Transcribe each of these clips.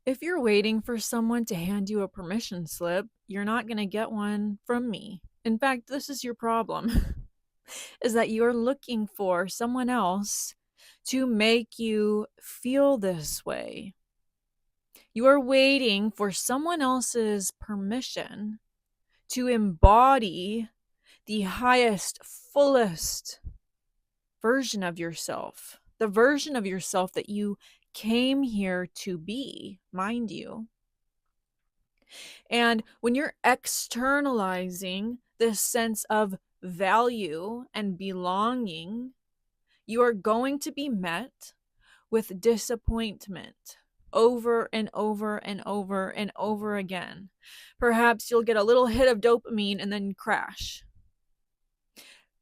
If you're waiting for someone to hand you a permission slip, you're not going to get one from me. In fact, this is your problem, is that you're looking for someone else to make you feel this way. You are waiting for someone else's permission to embody the highest, fullest version of yourself, the version of yourself that you came here to be, mind you. And when you're externalizing this sense of value and belonging, you are going to be met with disappointment over and over and over and over again. Perhaps you'll get a little hit of dopamine and then crash.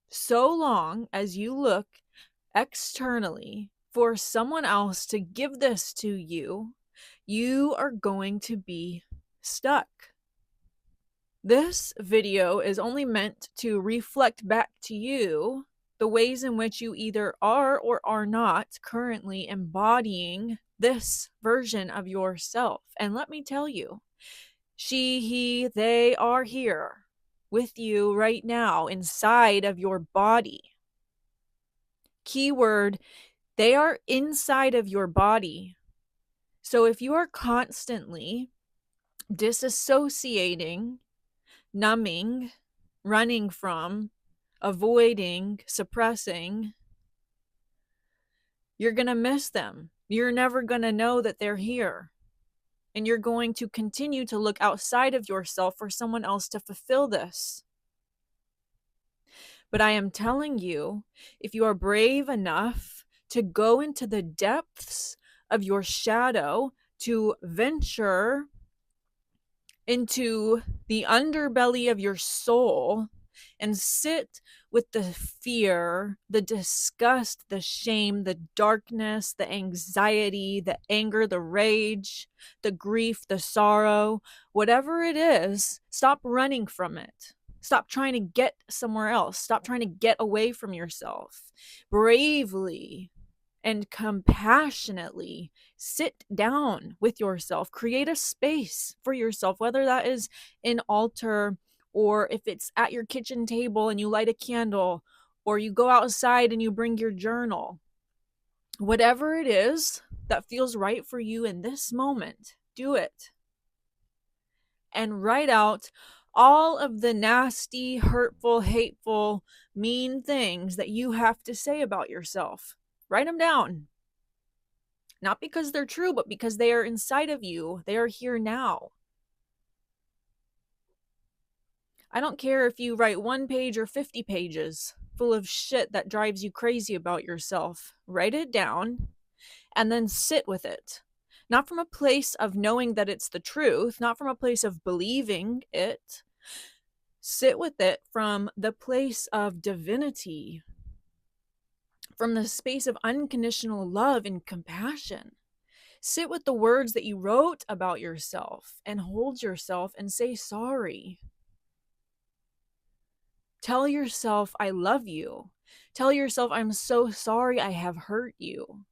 So long as you look externally for someone else to give this to you, you are going to be stuck. This video is only meant to reflect back to you the ways in which you either are or are not currently embodying this version of yourself. And let me tell you, she, he, they are here with you right now inside of your body. Keyword, they are inside of your body. So if you are constantly disassociating, numbing, running from, avoiding, suppressing, you're going to miss them. You're never going to know that they're here. And you're going to continue to look outside of yourself for someone else to fulfill this. But I am telling you, if you are brave enough to go into the depths of your shadow, to venture into the underbelly of your soul and sit with the fear, the disgust, the shame, the darkness, the anxiety, the anger, the rage, the grief, the sorrow, whatever it is, stop running from it. Stop trying to get somewhere else. Stop trying to get away from yourself. Bravely and compassionately sit down with yourself. Create a space for yourself, whether that is an altar, or if it's at your kitchen table and you light a candle, or you go outside and you bring your journal. Whatever it is that feels right for you in this moment, do it. And write out all of the nasty, hurtful, hateful, mean things that you have to say about yourself. Write them down. Not because they're true, but because they are inside of you. They are here now. I don't care if you write 1 page or 50 pages full of shit that drives you crazy about yourself. Write it down and then sit with it. Not from a place of knowing that it's the truth, not from a place of believing it. Sit with it from the place of divinity, from the space of unconditional love and compassion. Sit with the words that you wrote about yourself and hold yourself and say sorry. Tell yourself, I love you. Tell yourself, I'm so sorry I have hurt you.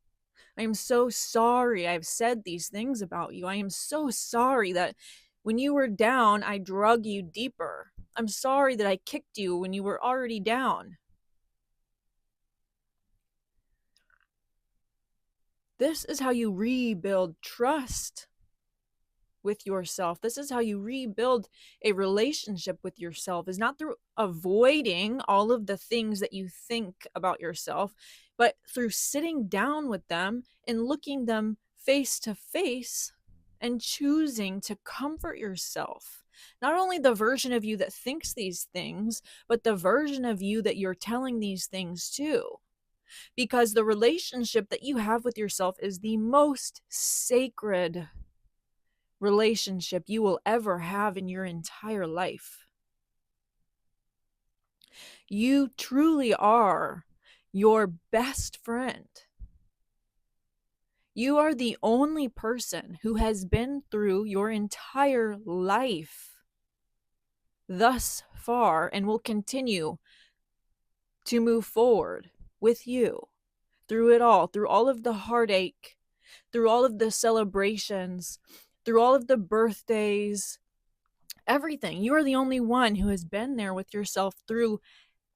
I'm so sorry I've said these things about you. I am so sorry that when you were down, I drug you deeper. I'm sorry that I kicked you when you were already down. This is how you rebuild trust with yourself. This is how you rebuild a relationship with yourself, is not through avoiding all of the things that you think about yourself, but through sitting down with them and looking them face to face and choosing to comfort yourself. Not only the version of you that thinks these things, but the version of you that you're telling these things to. Because the relationship that you have with yourself is the most sacred relationship you will ever have in your entire life. You truly are your best friend. You are the only person who has been through your entire life thus far and will continue to move forward with you through it all, through all of the heartache, through all of the celebrations, through all of the birthdays, everything. You are the only one who has been there with yourself through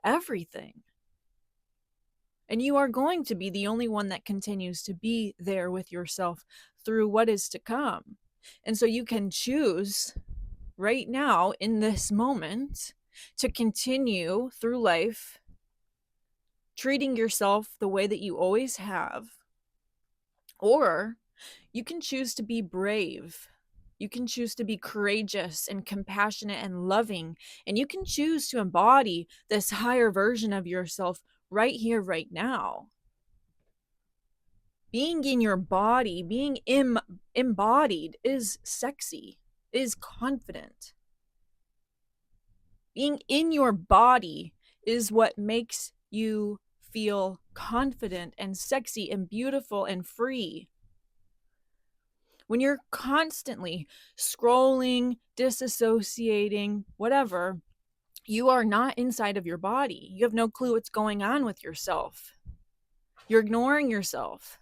everything. And you are going to be the only one that continues to be there with yourself through what is to come. And so you can choose right now in this moment to continue through life treating yourself the way that you always have, or you can choose to be brave. You can choose to be courageous and compassionate and loving, and you can choose to embody this higher version of yourself right here, right now. Being in your body, being embodied is sexy, is confident. Being in your body is what makes you feel confident and sexy and beautiful and free. When you're constantly scrolling, disassociating, whatever, you are not inside of your body. You have no clue what's going on with yourself. You're ignoring yourself.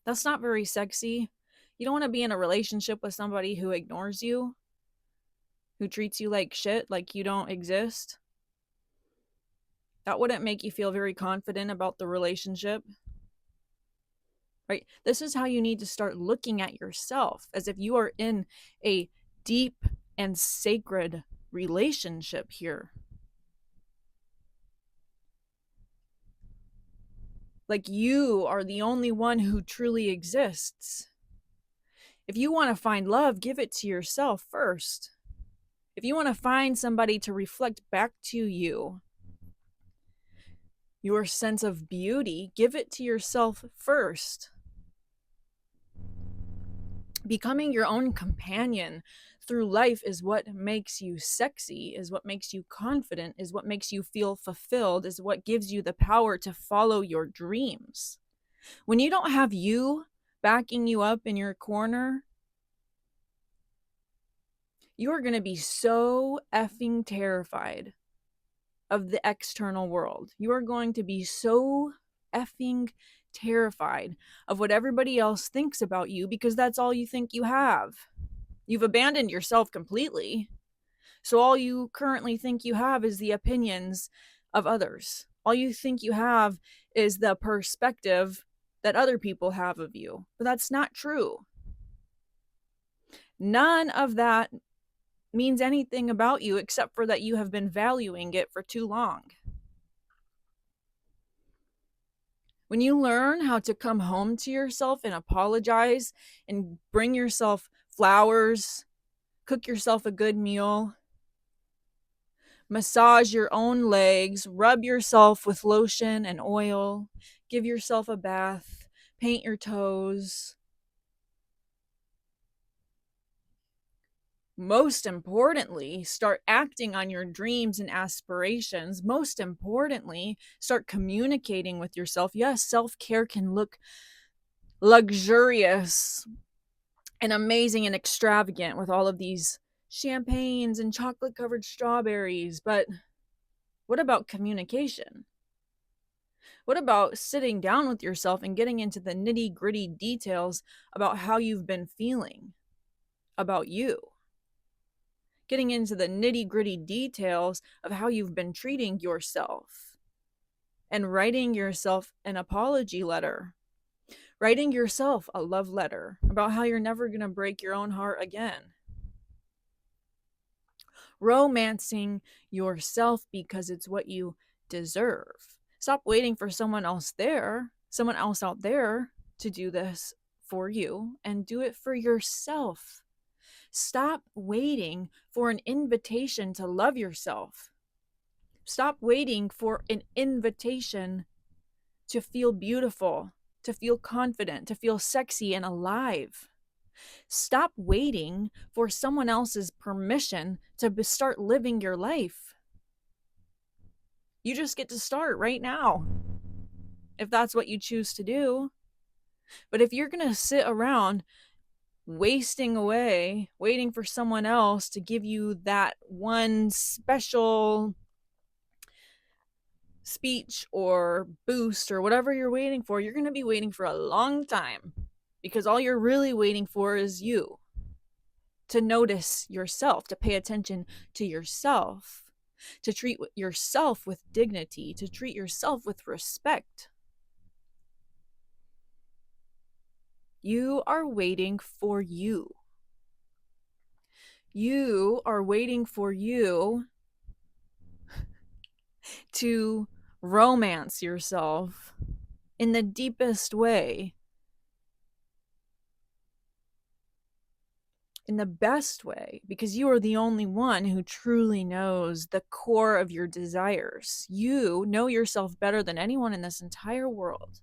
That's not very sexy. You don't want to be in a relationship with somebody who ignores you, who treats you like shit, like you don't exist. That wouldn't make you feel very confident about the relationship. Right? This is how you need to start looking at yourself, as if you are in a deep and sacred relationship here. Like you are the only one who truly exists. If you want to find love, give it to yourself first. If you want to find somebody to reflect back to you your sense of beauty, give it to yourself first. Becoming your own companion through life is what makes you sexy, is what makes you confident, is what makes you feel fulfilled, is what gives you the power to follow your dreams. When you don't have you backing you up in your corner, you are going to be so effing terrified of the external world. You are going to be so effing terrified of what everybody else thinks about you, because that's all you think you have. You've abandoned yourself completely. So all you currently think you have is the opinions of others. All you think you have is the perspective that other people have of you. But that's not true. None of that means anything about you except for that you have been valuing it for too long. When you learn how to come home to yourself and apologize and bring yourself flowers, cook yourself a good meal, massage your own legs, rub yourself with lotion and oil, give yourself a bath, paint your toes. Most importantly, start acting on your dreams and aspirations. Most importantly, start communicating with yourself. Yes, self-care can look luxurious and amazing and extravagant with all of these champagnes and chocolate covered strawberries, but what about communication? What about sitting down with yourself and getting into the nitty gritty details about how you've been feeling about you? Getting into the nitty gritty details of how you've been treating yourself, and writing yourself an apology letter, writing yourself a love letter about how you're never going to break your own heart again. Romancing yourself because it's what you deserve. Stop waiting for someone else out there to do this for you, and do it for yourself. Stop waiting for an invitation to love yourself. Stop waiting for an invitation to feel beautiful, to feel confident, to feel sexy and alive. Stop waiting for someone else's permission to start living your life. You just get to start right now, if that's what you choose to do. But if you're going to sit around wasting away, waiting for someone else to give you that one special speech or boost or whatever you're waiting for, you're going to be waiting for a long time. because all you're really waiting for is you to notice yourself, to pay attention to yourself, to treat yourself with dignity, to treat yourself with respect. You are waiting for you. You are waiting for you to romance yourself in the deepest way, in the best way, because you are the only one who truly knows the core of your desires. You know yourself better than anyone in this entire world.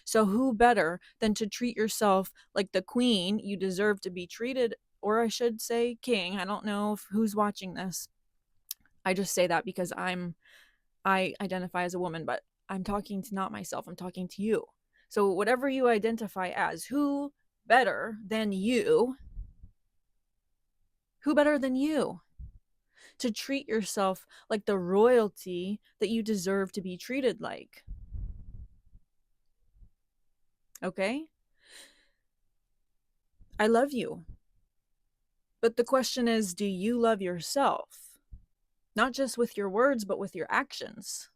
So, who better than to treat yourself like the queen you deserve to be treated, or I should say, king? I don't know who's watching this. I just say that because I identify as a woman, but I'm talking to not myself, I'm talking to you. So, whatever you identify as, who better than you? Who better than you to treat yourself like the royalty that you deserve to be treated like? Okay? I love you. But the question is, do you love yourself? Not just with your words, but with your actions.